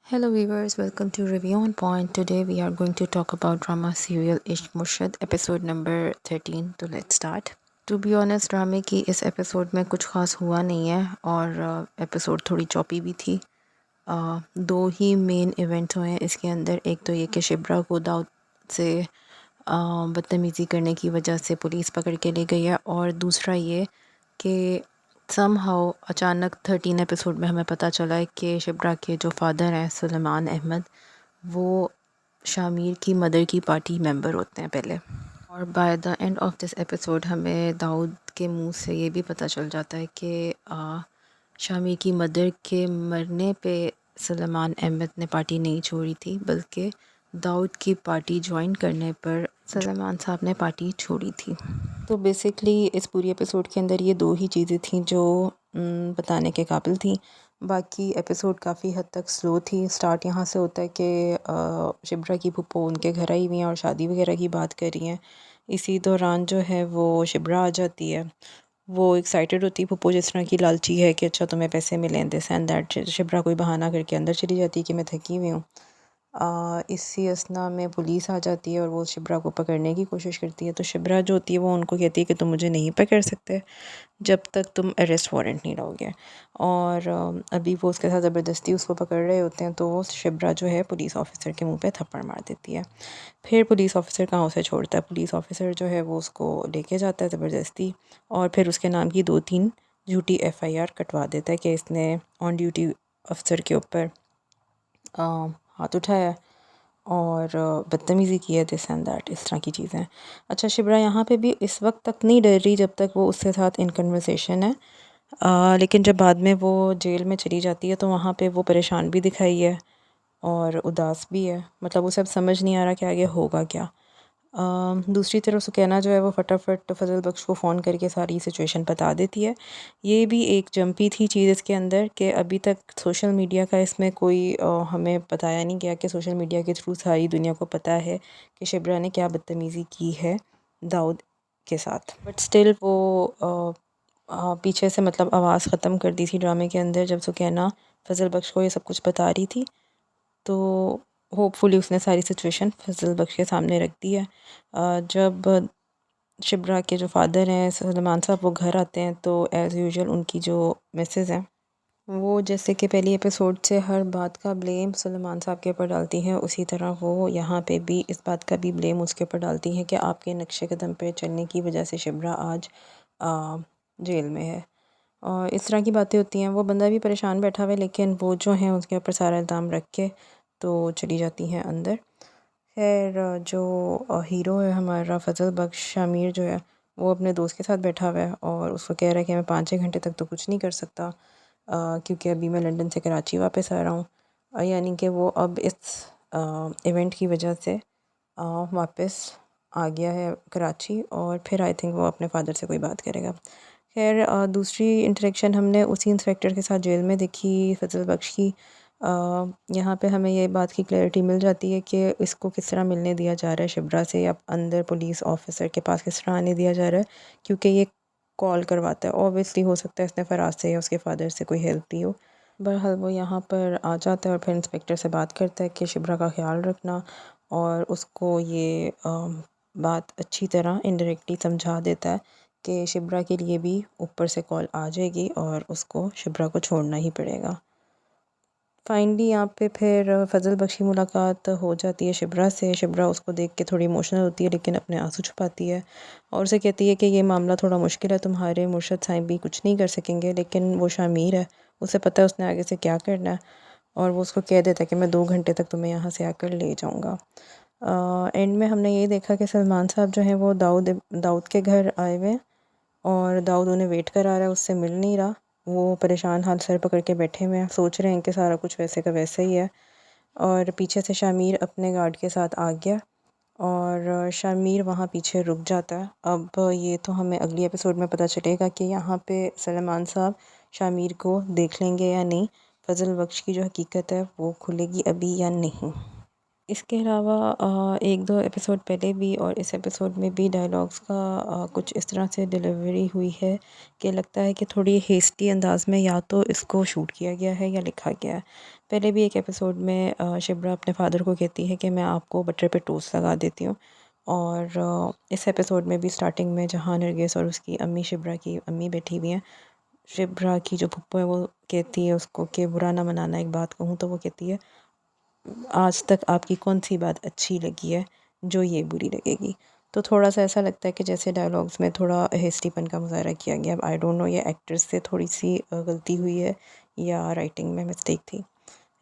Hello viewers, welcome to Review on Point. Today we are going to talk about drama serial Ishq Murshid episode number 13. तो let's start. To be honest, ड्रामे की इस episode में कुछ ख़ास हुआ नहीं है और एपिसोड थोड़ी चॉपी भी थी। दो ही मेन इवेंट्स हुए हैं इसके अंदर। एक तो ये कि शिब्रा को दाऊद से बदतमीज़ी करने की वजह से पुलिस पकड़ के ले गई है, और दूसरा ये कि समहाउ अचानक 13 एपिसोड में हमें पता चला है कि शिब्रा के जो फादर हैं सुलेमान अहमद, वो शामिर की मदर की पार्टी मेंबर होते हैं पहले। और by the end of this episode हमें दाऊद के मुंह से ये भी पता चल जाता है कि शामिर की मदर के मरने पे सुलेमान अहमद ने पार्टी नहीं छोड़ी थी, बल्कि दाऊद की पार्टी ज्वाइन करने पर सुलेमान साहब ने पार्टी छोड़ी थी। तो बेसिकली इस पूरी एपिसोड के अंदर ये दो ही चीज़ें थी जो बताने के काबिल थी। बाकी एपिसोड काफ़ी हद तक स्लो थी। स्टार्ट यहाँ से होता है कि शिब्रा की फूफो उनके घर आई हुई हैं और शादी वगैरह की बात कर रही हैं। इसी दौरान जो है वो शिब्रा आ जाती है। वो एक्साइटेड होती है, फूफो जिस तरह की लालची है कि अच्छा तुम्हें पैसे मिलें, दिस एंड दैट। शिब्रा कोई बहाना करके अंदर चली जाती है कि मैं थकी हुई हूँ। इसी असना में पुलिस आ जाती है और वो शिब्रा को पकड़ने की कोशिश करती है। तो शिब्रा जो होती है वो उनको कहती है कि तुम मुझे नहीं पकड़ सकते जब तक तुम अरेस्ट वारंट नहीं लाओगे। और अभी वो उसके साथ ज़बरदस्ती उसको पकड़ रहे होते हैं, तो वो शिब्रा जो है पुलिस ऑफिसर के मुंह पे थप्पड़ मार देती है। फिर पुलिस ऑफिसर कहाँ उसे छोड़ता है, पुलिस ऑफिसर जो है वो उसको लेके जाता है ज़बरदस्ती, और फिर उसके नाम की 2-3 झूठी FIR कटवा देता है कि इसने ऑन ड्यूटी अफसर के ऊपर हाथ उठाया और बदतमीज़ी की है, दिस एंड दैट, इस तरह की चीज़ें। अच्छा, शिब्रा यहाँ पे भी इस वक्त तक नहीं डर रही जब तक वो उसके साथ इन कन्वर्सेशन है। लेकिन जब बाद में वो जेल में चली जाती है तो वहाँ पे वो परेशान भी दिखाई है और उदास भी है। मतलब उसे अब समझ नहीं आ रहा कि आगे होगा क्या। दूसरी तरफ सुकैना जो है वो फटाफट फजल बख्श को फ़ोन करके सारी सिचुएशन बता देती है। ये भी एक जंपी थी चीज़ इसके अंदर कि अभी तक सोशल मीडिया का इसमें कोई हमें बताया नहीं गया कि सोशल मीडिया के थ्रू सारी दुनिया को पता है कि शिब्रा ने क्या बदतमीज़ी की है दाऊद के साथ। बट स्टिल वो पीछे से मतलब आवाज़ ख़त्म कर दी थी ड्रामे के अंदर जब सुकैना फजल बख्श को ये सब कुछ बता रही थी। तो होपफुली उसने सारी सिचुएशन फजल बख्श के सामने रख दी है। जब शिब्रा के जो फादर हैं सुलेमान साहब वो घर आते हैं तो एज़ यूजुअल उनकी जो मिसेज़ हैं वो जैसे कि पहली एपिसोड से हर बात का ब्लेम सुलेमान साहब के ऊपर डालती हैं, उसी तरह वो यहाँ पे भी इस बात का भी ब्लेम उसके ऊपर डालती हैं कि आपके नक्शे कदम पे चलने की वजह से शिब्रा आज जेल में है। और इस तरह की बातें होती हैं। वो बंदा भी परेशान बैठा हुआ है, लेकिन वो जो हैं उसके ऊपर सारा इल्ज़ाम रख के तो चली जाती हैं अंदर। खैर, जो हीरो है हमारा फजल बख्श, शामिर जो है वो अपने दोस्त के साथ बैठा हुआ है और उसको कह रहा है कि मैं 5-6 घंटे तक तो कुछ नहीं कर सकता, क्योंकि अभी मैं लंदन से कराची वापस आ रहा हूँ। यानी कि वो अब इस इवेंट की वजह से वापस आ गया है कराची, और फिर आई थिंक वो अपने फादर से कोई बात करेगा। खैर, दूसरी इंटरेक्शन हमने उसी इंस्पेक्टर के साथ जेल में देखी फजल बख्श की। यहाँ पे हमें ये बात की क्लैरिटी मिल जाती है कि इसको किस तरह मिलने दिया जा रहा है शिब्रा से, या अंदर पुलिस ऑफिसर के पास किस तरह आने दिया जा रहा है, क्योंकि ये कॉल करवाता है। ऑब्वियसली हो सकता है इसने फराज से या उसके फादर से कोई हेल्प ली हो। बहरहाल वो यहाँ पर आ जाता है और फिर इंस्पेक्टर से बात करता है कि शिब्रा का ख्याल रखना, और उसको ये बात अच्छी तरह इनडायरेक्टली समझा देता है कि शिब्रा के लिए भी ऊपर से कॉल आ जाएगी और उसको शिब्रा को छोड़ना ही पड़ेगा। फाइनली यहाँ पे फिर फजल बख्श की मुलाकात हो जाती है शिब्रा से। शिब्रा उसको देख के थोड़ी इमोशनल होती है, लेकिन अपने आंसू छुपाती है और उसे कहती है कि ये मामला थोड़ा मुश्किल है, तुम्हारे मुर्शद साहब भी कुछ नहीं कर सकेंगे। लेकिन वो शामिर है, उसे पता है उसने आगे से क्या करना है, और वो उसको कह देता है कि मैं 2 घंटे तक तुम्हें यहाँ से आकर ले जाऊँगा। एंड में हमने ये देखा कि सलमान साहब जो हैं वो दाऊद के घर आए हुए हैं और दाऊद उन्हें वेट करा रहा है, उससे मिल नहीं रहा। वो परेशान हाल सर पकड़ के बैठे हुए हैं, सोच रहे हैं कि सारा कुछ वैसे का वैसा ही है। और पीछे से शामिर अपने गार्ड के साथ आ गया और शामिर वहाँ पीछे रुक जाता है। अब ये तो हमें अगली एपिसोड में पता चलेगा कि यहाँ पे सलमान साहब शामिर को देख लेंगे या नहीं। फजल बख्श की जो हकीकत है वो खुलेगी अभी या नहीं। इसके अलावा 1-2 एपिसोड पहले भी और इस एपिसोड में भी डायलॉग्स का कुछ इस तरह से डिलीवरी हुई है कि लगता है कि थोड़ी हेस्टी अंदाज में या तो इसको शूट किया गया है या लिखा गया है। पहले भी एक एपिसोड में शिब्रा अपने फादर को कहती है कि मैं आपको बटर पे टोस्ट लगा देती हूँ। और इस एपिसोड में भी स्टार्टिंग में जहाँ नरगिस और उसकी अम्मी, शिब्रा की अम्मी बैठी हुई हैं, शिब्रा की जो फुप्पो है वो कहती है उसको कि बुरा ना मनाना, एक बात कहूँ तो वो कहती है आज तक आपकी कौन सी बात अच्छी लगी है जो ये बुरी लगेगी। तो थोड़ा सा ऐसा लगता है कि जैसे डायलॉग्स में थोड़ा हेस्टीपन का मुजाहरा किया गया। अब आई डोंट नो ये एक्टर्स से थोड़ी सी गलती हुई है या राइटिंग में मिस्टेक थी।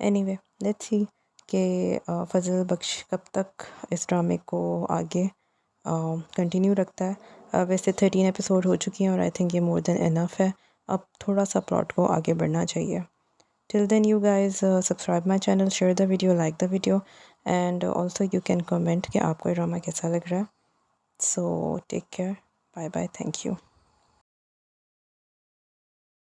एनीवे लेट्स सी कि फजल बख्श कब तक इस ड्रामे को आगे कंटिन्यू रखता है। वैसे 13 एपिसोड हो चुकी हैं और आई थिंक ये मोर देन इनफ है। अब थोड़ा सा प्लॉट को आगे बढ़ना चाहिए। Till then, you guys subscribe my channel, share the video, like the video, and also you can comment कि आपको ड्रामा कैसा लग रहा है. So take care. Bye bye. Thank you.